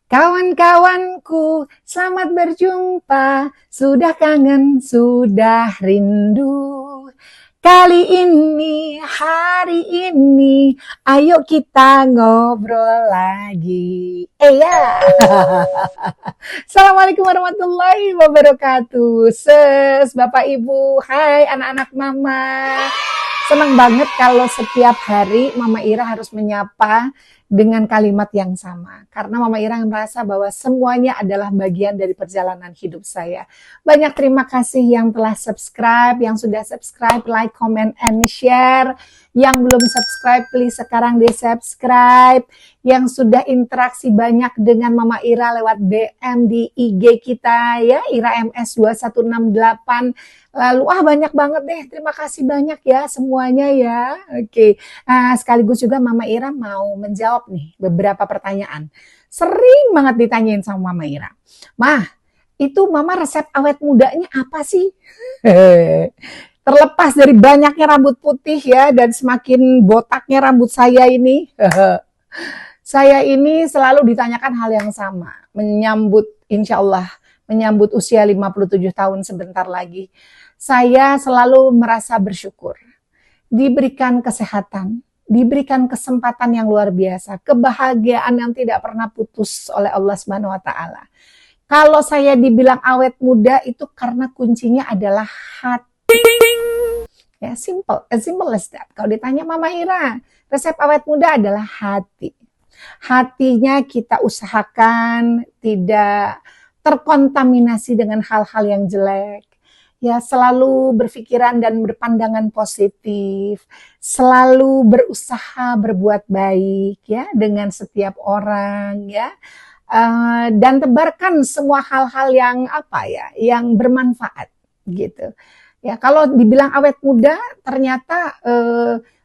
Kawan-kawanku, selamat berjumpa. Sudah kangen, sudah rindu. Kali ini, hari ini, ayo kita ngobrol lagi. Ya. Assalamualaikum warahmatullahi wabarakatuh. Bapak Ibu, hai anak-anak Mama. Senang banget kalau setiap hari Mama Ira harus menyapa dengan kalimat yang sama. Karena Mama Ira merasa bahwa semuanya adalah bagian dari perjalanan hidup saya. Banyak terima kasih yang telah subscribe, yang sudah subscribe, like, comment, and share. Yang belum subscribe, please sekarang di-subscribe. Yang sudah interaksi banyak dengan Mama Ira lewat DM di IG kita ya, Ira MS 2168. Lalu banyak banget deh, terima kasih banyak ya semuanya ya. Oke, sekaligus juga Mama Ira mau menjawab nih beberapa pertanyaan. Sering banget ditanyain sama Mama Ira. Mah, itu Mama resep awet mudanya apa sih? Terlepas dari banyaknya rambut putih ya dan semakin botaknya rambut saya ini. Saya ini selalu ditanyakan hal yang sama. Insya Allah, menyambut usia 57 tahun sebentar lagi. Saya selalu merasa bersyukur, diberikan kesehatan, diberikan kesempatan yang luar biasa, kebahagiaan yang tidak pernah putus oleh Allah Subhanahu wa taala. Kalau saya dibilang awet muda itu karena kuncinya adalah hati. Ya, simple as that. Kalau ditanya Mama Ira, resep awet muda adalah hati. Hatinya kita usahakan tidak terkontaminasi dengan hal-hal yang jelek. Ya, selalu berpikiran dan berpandangan positif, selalu berusaha berbuat baik ya dengan setiap orang ya, dan tebarkan semua hal-hal yang yang bermanfaat gitu. Ya, kalau dibilang awet muda, ternyata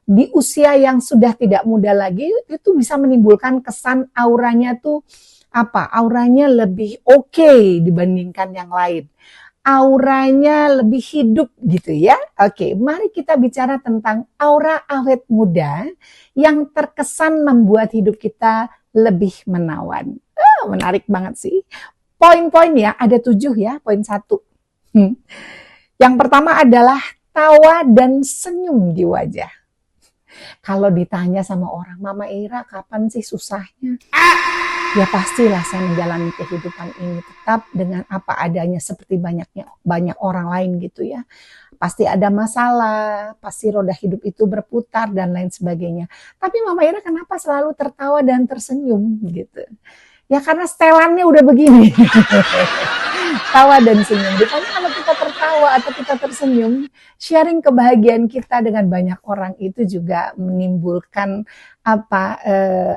di usia yang sudah tidak muda lagi itu bisa menimbulkan kesan auranya tuh auranya lebih oke dibandingkan yang lain. Auranya lebih hidup gitu ya. Oke, mari kita bicara tentang aura awet muda yang terkesan membuat hidup kita lebih menawan. Menarik banget sih. Poin-poin ya, ada 7 ya, poin 1. Yang pertama adalah tawa dan senyum di wajah. Kalau ditanya sama orang, Mama Ira kapan sih susahnya? Ya pastilah saya menjalani kehidupan ini tetap dengan apa adanya seperti banyak orang lain gitu ya. Pasti ada masalah, pasti roda hidup itu berputar dan lain sebagainya. Tapi Mama Ira kenapa selalu tertawa dan tersenyum gitu? Ya karena setelannya udah begini. Tawa dan senyum. Ditanya kalau kita tertawa atau kita tersenyum, sharing kebahagiaan kita dengan banyak orang itu juga menimbulkan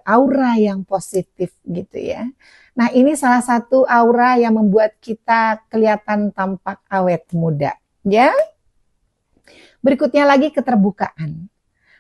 aura yang positif gitu ya. Nah, ini salah satu aura yang membuat kita kelihatan tampak awet muda, ya. Berikutnya lagi keterbukaan.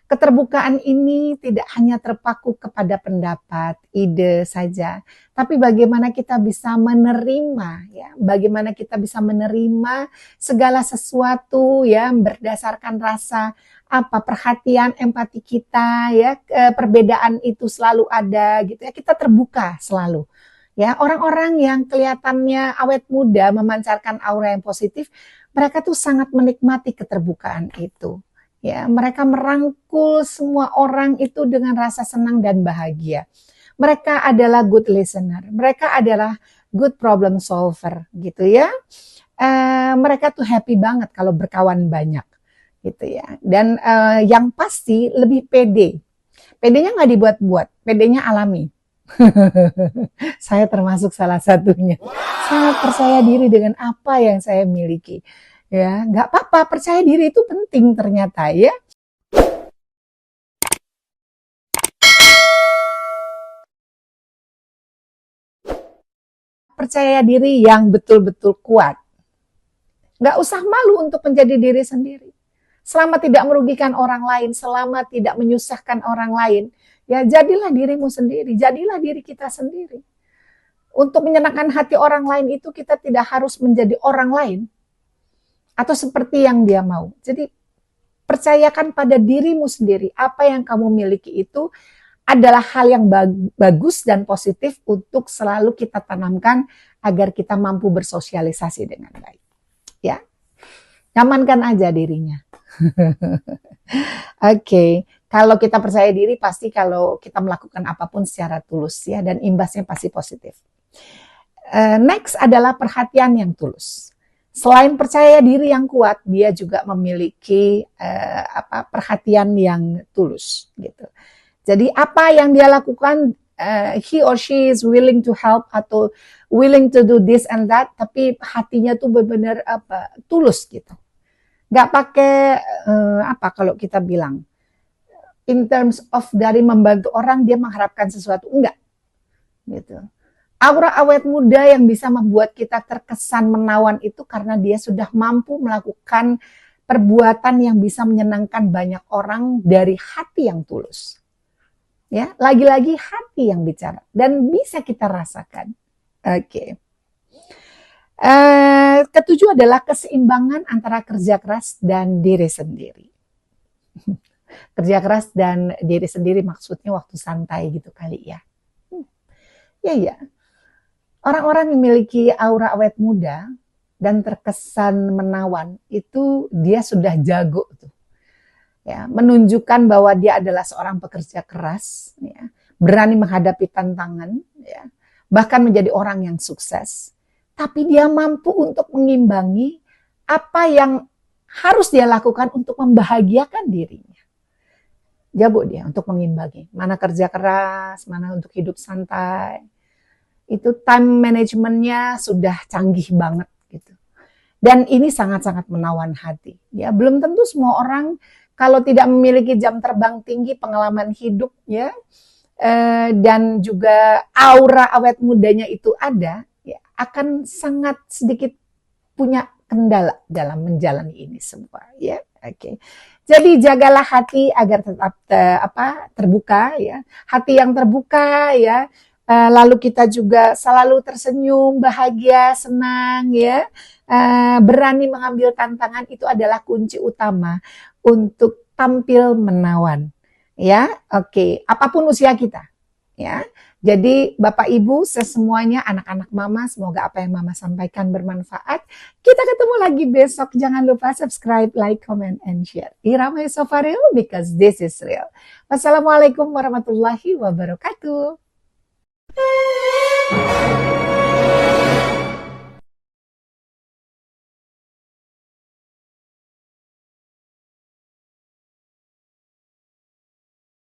Keterbukaan ini tidak hanya terpaku kepada pendapat, ide saja, tapi bagaimana kita bisa menerima ya, bagaimana kita bisa menerima segala sesuatu ya berdasarkan rasa perhatian, empati kita ya, perbedaan itu selalu ada gitu ya, kita terbuka selalu. Ya, orang-orang yang kelihatannya awet muda memancarkan aura yang positif, mereka tuh sangat menikmati keterbukaan itu. Ya, mereka merangkul semua orang itu dengan rasa senang dan bahagia. Mereka adalah good listener, mereka adalah good problem solver gitu ya. Mereka tuh happy banget kalau berkawan banyak gitu ya. Dan yang pasti lebih pede. Pedenya nggak dibuat-buat, pedenya alami. Saya termasuk salah satunya. Sangat percaya diri dengan apa yang saya miliki. Ya, nggak apa-apa, percaya diri itu penting ternyata ya. Percaya diri yang betul-betul kuat. Nggak usah malu untuk menjadi diri sendiri. Selama tidak merugikan orang lain, selama tidak menyusahkan orang lain, ya jadilah dirimu sendiri, jadilah diri kita sendiri. Untuk menyenangkan hati orang lain itu kita tidak harus menjadi orang lain. Atau seperti yang dia mau. Jadi percayakan pada dirimu sendiri. Apa yang kamu miliki itu adalah hal yang bagus dan positif untuk selalu kita tanamkan agar kita mampu bersosialisasi dengan baik. Ya, nyamankan aja dirinya. Oke, kalau kita percaya diri pasti kalau kita melakukan apapun secara tulus ya, dan imbasnya pasti positif. Next adalah perhatian yang tulus. Selain percaya diri yang kuat, dia juga memiliki perhatian yang tulus gitu. Jadi apa yang dia lakukan, he or she is willing to help atau willing to do this and that, tapi hatinya tuh benar-benar tulus gitu. Gak pakai kalau kita bilang in terms of dari membantu orang dia mengharapkan sesuatu, enggak gitu. Aura awet muda yang bisa membuat kita terkesan menawan itu karena dia sudah mampu melakukan perbuatan yang bisa menyenangkan banyak orang dari hati yang tulus. Ya, lagi-lagi hati yang bicara dan bisa kita rasakan. Oke. Ketujuh adalah keseimbangan antara kerja keras dan diri sendiri. Kerja keras dan diri sendiri maksudnya waktu santai gitu kali ya. Ya. Orang-orang yang memiliki aura awet muda dan terkesan menawan itu dia sudah jago tuh. Ya, menunjukkan bahwa dia adalah seorang pekerja keras, ya, berani menghadapi tantangan, ya, bahkan menjadi orang yang sukses. Tapi dia mampu untuk mengimbangi apa yang harus dia lakukan untuk membahagiakan dirinya. Jago dia untuk mengimbangi. Mana kerja keras, mana untuk hidup santai. Itu time manajemennya sudah canggih banget gitu. Dan ini sangat-sangat menawan hati. Ya, belum tentu semua orang kalau tidak memiliki jam terbang tinggi, pengalaman hidup ya, dan juga aura awet mudanya itu ada, ya, akan sangat sedikit punya kendala dalam menjalani ini semua. Ya, oke. Jadi jagalah hati agar tetap terbuka, ya, hati yang terbuka, ya. Lalu kita juga selalu tersenyum, bahagia, senang, ya, berani mengambil tantangan itu adalah kunci utama untuk tampil menawan, ya, oke. Apapun usia kita, ya. Jadi Bapak Ibu semuanya, anak-anak Mama, semoga apa yang Mama sampaikan bermanfaat. Kita ketemu lagi besok. Jangan lupa subscribe, like, comment, and share. Irama is so far real because this is real. Wassalamualaikum warahmatullahi wabarakatuh.